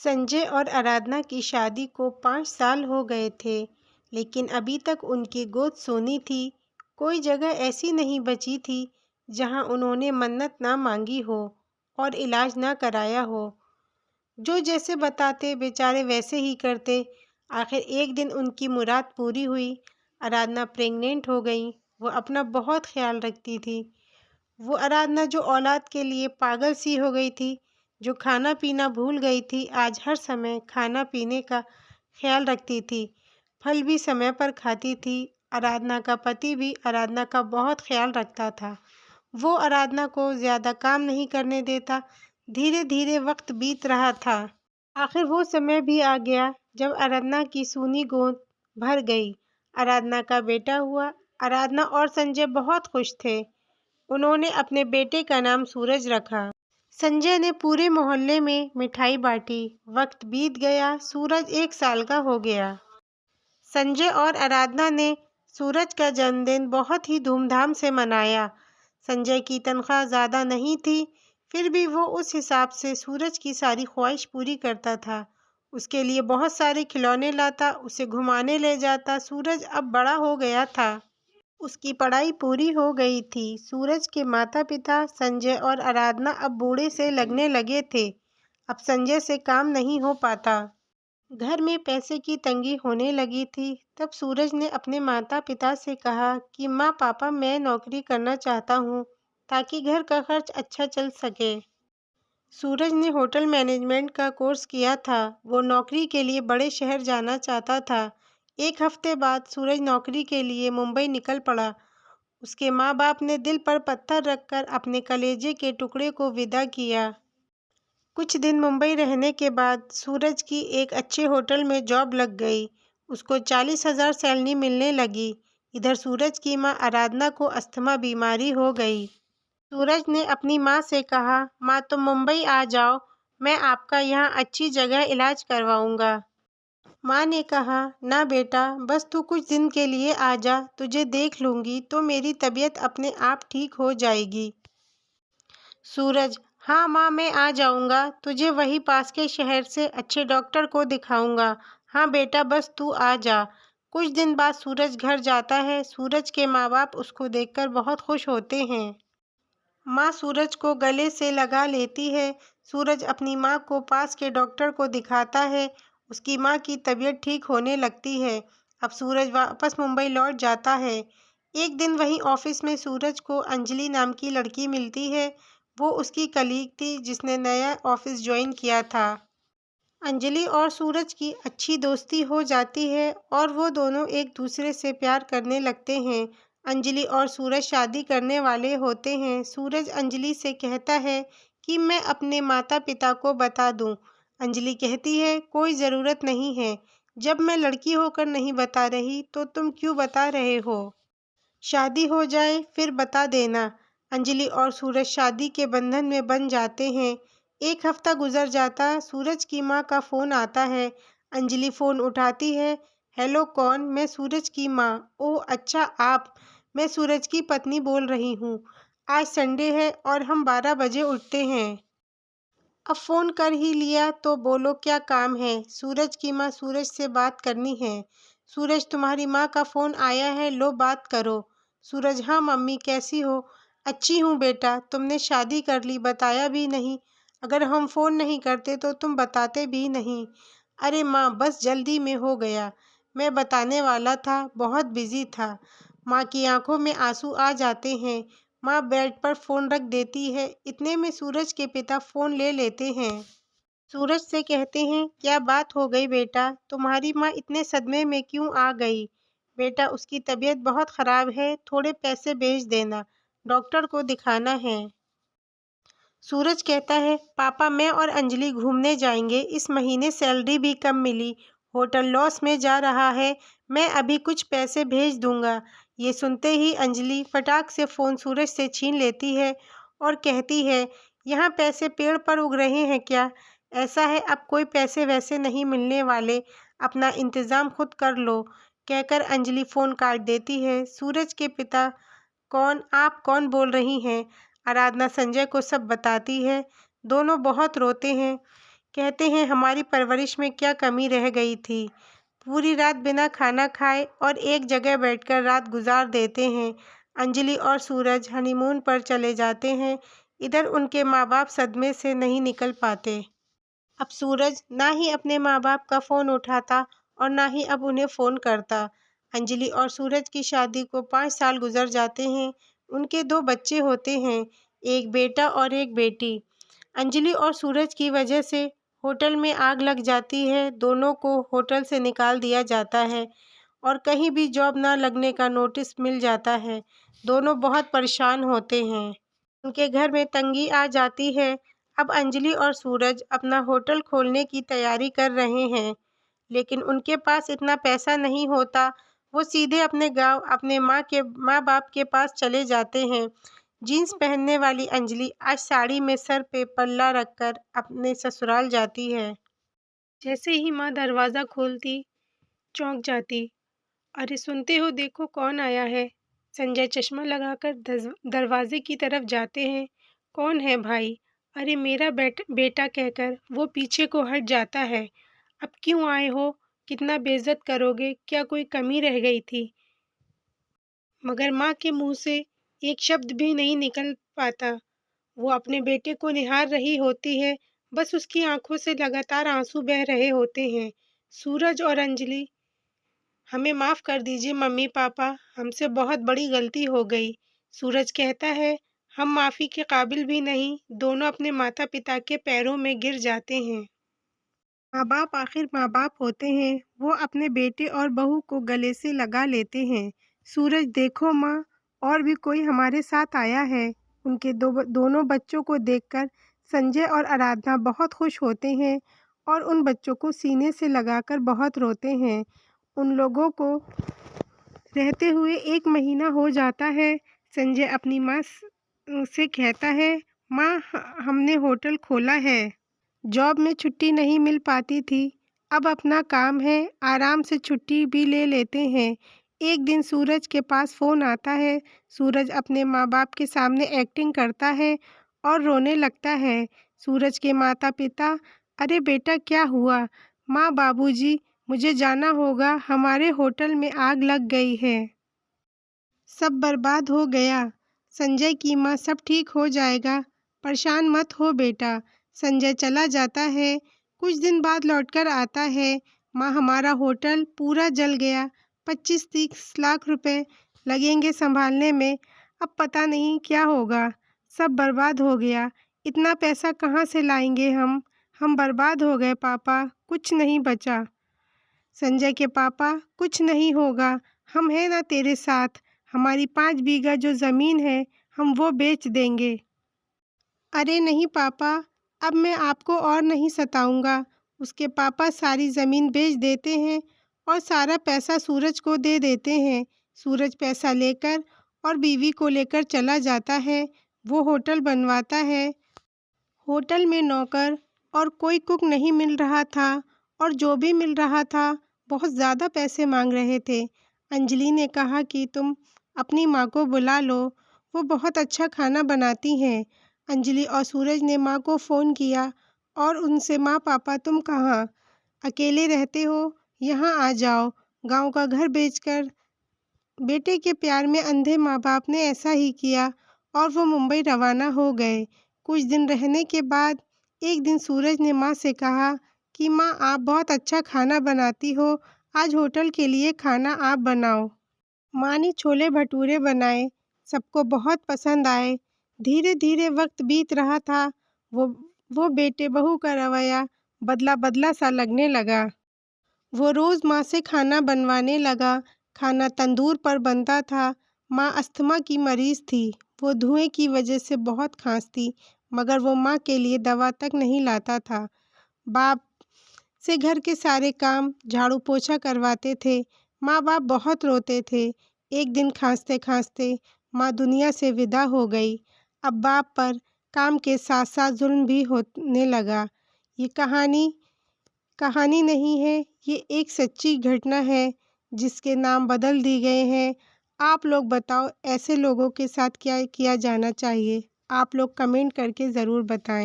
संजय और आराधना की शादी को 5 साल हो गए थे, लेकिन अभी तक उनकी गोद सूनी थी। कोई जगह ऐसी नहीं बची थी जहां उन्होंने मन्नत ना मांगी हो और इलाज ना कराया हो। जो जैसे बताते बेचारे वैसे ही करते। आखिर एक दिन उनकी मुराद पूरी हुई। आराधना प्रेग्नेंट हो गई। वो अपना बहुत ख्याल रखती थी। वो आराधना जो औलाद के लिए पागल सी हो गई थी, जो खाना पीना भूल गई थी, आज हर समय खाना पीने का ख्याल रखती थी। फल भी समय पर खाती थी। आराधना का पति भी आराधना का बहुत ख्याल रखता था। वो आराधना को ज़्यादा काम नहीं करने देता। धीरे धीरे वक्त बीत रहा था। आखिर वो समय भी आ गया जब आराधना की सूनी गोद भर गई। आराधना का बेटा हुआ। आराधना और संजय बहुत खुश थे। उन्होंने अपने बेटे का नाम सूरज रखा। संजय ने पूरे मोहल्ले में मिठाई बांटी। वक्त बीत गया। सूरज 1 साल का हो गया। संजय और आराधना ने सूरज का जन्मदिन बहुत ही धूमधाम से मनाया। संजय की तनख्वाह ज़्यादा नहीं थी, फिर भी वो उस हिसाब से सूरज की सारी ख्वाहिश पूरी करता था। उसके लिए बहुत सारे खिलौने लाता, उसे घुमाने ले जाता। सूरज अब बड़ा हो गया था। उसकी पढ़ाई पूरी हो गई थी। सूरज के माता-पिता संजय और आराधना अब बूढ़े से लगने लगे थे। अब संजय से काम नहीं हो पाता। घर में पैसे की तंगी होने लगी थी। तब सूरज ने अपने माता-पिता से कहा कि माँ पापा, मैं नौकरी करना चाहता हूँ ताकि घर का खर्च अच्छा चल सके। सूरज ने होटल मैनेजमेंट का कोर्स किया था। वो नौकरी के लिए बड़े शहर जाना चाहता था। एक हफ्ते बाद सूरज नौकरी के लिए मुंबई निकल पड़ा। उसके माँ बाप ने दिल पर पत्थर रखकर अपने कलेजे के टुकड़े को विदा किया। कुछ दिन मुंबई रहने के बाद सूरज की एक अच्छे होटल में जॉब लग गई। उसको 40,000 सैलरी मिलने लगी। इधर सूरज की माँ आराधना को अस्थमा बीमारी हो गई। सूरज ने अपनी माँ से कहा, माँ तुम मुंबई आ जाओ, मैं आपका यहाँ अच्छी जगह इलाज करवाऊँगा। माँ ने कहा, ना बेटा, बस तू कुछ दिन के लिए आ जा, तुझे देख लूँगी तो मेरी तबीयत अपने आप ठीक हो जाएगी। सूरज, हाँ माँ, मैं आ जाऊँगा, तुझे वही पास के शहर से अच्छे डॉक्टर को दिखाऊँगा। हाँ बेटा, बस तू आ जा। कुछ दिन बाद सूरज घर जाता है। सूरज के माँ बाप उसको देखकर बहुत खुश होते हैं। माँ सूरज को गले से लगा लेती है। सूरज अपनी माँ को पास के डॉक्टर को दिखाता है। उसकी माँ की तबीयत ठीक होने लगती है। अब सूरज वापस मुंबई लौट जाता है। एक दिन वहीं ऑफिस में सूरज को अंजलि नाम की लड़की मिलती है। वो उसकी कलीग थी जिसने नया ऑफिस ज्वाइन किया था। अंजलि और सूरज की अच्छी दोस्ती हो जाती है और वो दोनों एक दूसरे से प्यार करने लगते हैं। अंजलि और सूरज शादी करने वाले होते हैं। सूरज अंजलि से कहता है कि मैं अपने माता पिता को बता दूं। अंजलि कहती है, कोई ज़रूरत नहीं है। जब मैं लड़की होकर नहीं बता रही तो तुम क्यों बता रहे हो? शादी हो जाए फिर बता देना। अंजलि और सूरज शादी के बंधन में बंध जाते हैं। एक हफ्ता गुजर जाता। सूरज की माँ का फ़ोन आता है। अंजलि फ़ोन उठाती है। हेलो, कौन? मैं सूरज की माँ। ओह अच्छा, आप? मैं सूरज की पत्नी बोल रही हूँ। आज संडे है और हम 12 बजे उठते हैं। अब फ़ोन कर ही लिया तो बोलो, क्या काम है? सूरज की माँ, सूरज से बात करनी है। सूरज, तुम्हारी माँ का फ़ोन आया है, लो बात करो। सूरज, हाँ मम्मी, कैसी हो? अच्छी हूँ बेटा, तुमने शादी कर ली, बताया भी नहीं। अगर हम फ़ोन नहीं करते तो तुम बताते भी नहीं। अरे माँ, बस जल्दी में हो गया। मैं बताने वाला था, बहुत बिज़ी था। माँ की आंखों में आंसू आ जाते हैं। माँ बेड पर फ़ोन रख देती है। इतने में सूरज के पिता फ़ोन ले लेते हैं। सूरज से कहते हैं, क्या बात हो गई बेटा? तुम्हारी माँ इतने सदमे में क्यों आ गई? बेटा, उसकी तबीयत बहुत ख़राब है, थोड़े पैसे भेज देना, डॉक्टर को दिखाना है। सूरज कहता है, पापा मैं और अंजलि घूमने जाएंगे, इस महीने सैलरी भी कम मिली, होटल लॉस में जा रहा है, मैं अभी कुछ पैसे भेज दूंगा। ये सुनते ही अंजलि फटाक से फ़ोन सूरज से छीन लेती है और कहती है, यहाँ पैसे पेड़ पर उग रहे हैं क्या? ऐसा है, अब कोई पैसे वैसे नहीं मिलने वाले, अपना इंतज़ाम खुद कर लो। कहकर अंजलि फ़ोन काट देती है। सूरज के पिता, कौन? आप कौन बोल रही हैं? आराधना संजय को सब बताती है। दोनों बहुत रोते हैं। कहते हैं हमारी परवरिश में क्या कमी रह गई थी। पूरी रात बिना खाना खाए और एक जगह बैठकर रात गुजार देते हैं। अंजलि और सूरज हनीमून पर चले जाते हैं। इधर उनके माँ बाप सदमे से नहीं निकल पाते। अब सूरज ना ही अपने माँ बाप का फ़ोन उठाता और ना ही अब उन्हें फ़ोन करता। अंजलि और सूरज की शादी को 5 साल गुजर जाते हैं। उनके 2 बच्चे होते हैं, एक बेटा और एक बेटी। अंजलि और सूरज की वजह से होटल में आग लग जाती है। दोनों को होटल से निकाल दिया जाता है और कहीं भी जॉब ना लगने का नोटिस मिल जाता है। दोनों बहुत परेशान होते हैं। उनके घर में तंगी आ जाती है। अब अंजलि और सूरज अपना होटल खोलने की तैयारी कर रहे हैं, लेकिन उनके पास इतना पैसा नहीं होता। वो सीधे अपने गांव अपने माँ बाप के पास चले जाते हैं। जीन्स पहनने वाली अंजलि आज साड़ी में सर पे पल्ला रखकर अपने ससुराल जाती है। जैसे ही माँ दरवाज़ा खोलती, चौंक जाती। अरे सुनते हो, देखो कौन आया है। संजय चश्मा लगाकर दरवाजे की तरफ जाते हैं। कौन है भाई? अरे मेरा बेटा कहकर वो पीछे को हट जाता है। अब क्यों आए हो? कितना बेइज्जत करोगे? क्या कोई कमी रह गई थी? मगर माँ के मुंह से एक शब्द भी नहीं निकल पाता। वो अपने बेटे को निहार रही होती है। बस उसकी आंखों से लगातार आंसू बह रहे होते हैं। सूरज और अंजलि, हमें माफ़ कर दीजिए मम्मी पापा, हमसे बहुत बड़ी गलती हो गई। सूरज कहता है, हम माफ़ी के काबिल भी नहीं। दोनों अपने माता पिता के पैरों में गिर जाते हैं। माँ बाप आखिर माँ बाप होते हैं। वो अपने बेटे और बहू को गले से लगा लेते हैं। सूरज, देखो माँ, और भी कोई हमारे साथ आया है। उनके दोनों बच्चों को देखकर संजय और आराधना बहुत खुश होते हैं और उन बच्चों को सीने से लगाकर बहुत रोते हैं। उन लोगों को रहते हुए 1 महीना हो जाता है। संजय अपनी माँ से कहता है, माँ, हमने होटल खोला है। जॉब में छुट्टी नहीं मिल पाती थी, अब अपना काम है, आराम से छुट्टी भी ले लेते हैं। एक दिन सूरज के पास फ़ोन आता है। सूरज अपने माँ बाप के सामने एक्टिंग करता है और रोने लगता है। सूरज के माता पिता, अरे बेटा क्या हुआ? माँ, बाबूजी, मुझे जाना होगा, हमारे होटल में आग लग गई है। सब बर्बाद हो गया। संजय की माँ, सब ठीक हो जाएगा, परेशान मत हो बेटा। संजय चला जाता है। कुछ दिन बाद लौटकर आता है। माँ, हमारा होटल पूरा जल गया। 25-30 लाख रुपए लगेंगे संभालने में। अब पता नहीं क्या होगा। सब बर्बाद हो गया। इतना पैसा कहाँ से लाएंगे हम? हम बर्बाद हो गए पापा, कुछ नहीं बचा। संजय के पापा, कुछ नहीं होगा, हम हैं ना तेरे साथ। हमारी 5 बीघा जो ज़मीन है, हम वो बेच देंगे। अरे नहीं पापा, अब मैं आपको और नहीं सताऊंगा। उसके पापा सारी ज़मीन बेच देते हैं और सारा पैसा सूरज को दे देते हैं। सूरज पैसा लेकर और बीवी को लेकर चला जाता है। वो होटल बनवाता है। होटल में नौकर और कोई कुक नहीं मिल रहा था और जो भी मिल रहा था बहुत ज़्यादा पैसे मांग रहे थे। अंजलि ने कहा कि तुम अपनी माँ को बुला लो, वो बहुत अच्छा खाना बनाती हैं। अंजलि और सूरज ने माँ को फ़ोन किया और उनसे, माँ पापा तुम कहाँ? अकेले रहते हो? यहाँ आ जाओ। गांव का घर बेचकर बेटे के प्यार में अंधे माँ बाप ने ऐसा ही किया और वो मुंबई रवाना हो गए। कुछ दिन रहने के बाद एक दिन सूरज ने माँ से कहा कि माँ, आप बहुत अच्छा खाना बनाती हो, आज होटल के लिए खाना आप बनाओ। माँ ने छोले भटूरे बनाए, सबको बहुत पसंद आए। धीरे धीरे वक्त बीत रहा था। वो वो बेटे बहू का रवैया बदला बदला सा लगने लगा। वो रोज़ माँ से खाना बनवाने लगा। खाना तंदूर पर बनता था। माँ अस्थमा की मरीज़ थी। वो धुएं की वजह से बहुत खांसती, मगर वो माँ के लिए दवा तक नहीं लाता था। बाप से घर के सारे काम झाड़ू पोछा करवाते थे। माँ बाप बहुत रोते थे। एक दिन खांसते खांसते माँ दुनिया से विदा हो गई। अब बाप पर काम के साथ साथ जुल्म भी होने लगा। ये कहानी नहीं है, ये एक सच्ची घटना है जिसके नाम बदल दिए गए हैं। आप लोग बताओ, ऐसे लोगों के साथ क्या किया जाना चाहिए? आप लोग कमेंट करके ज़रूर बताएं।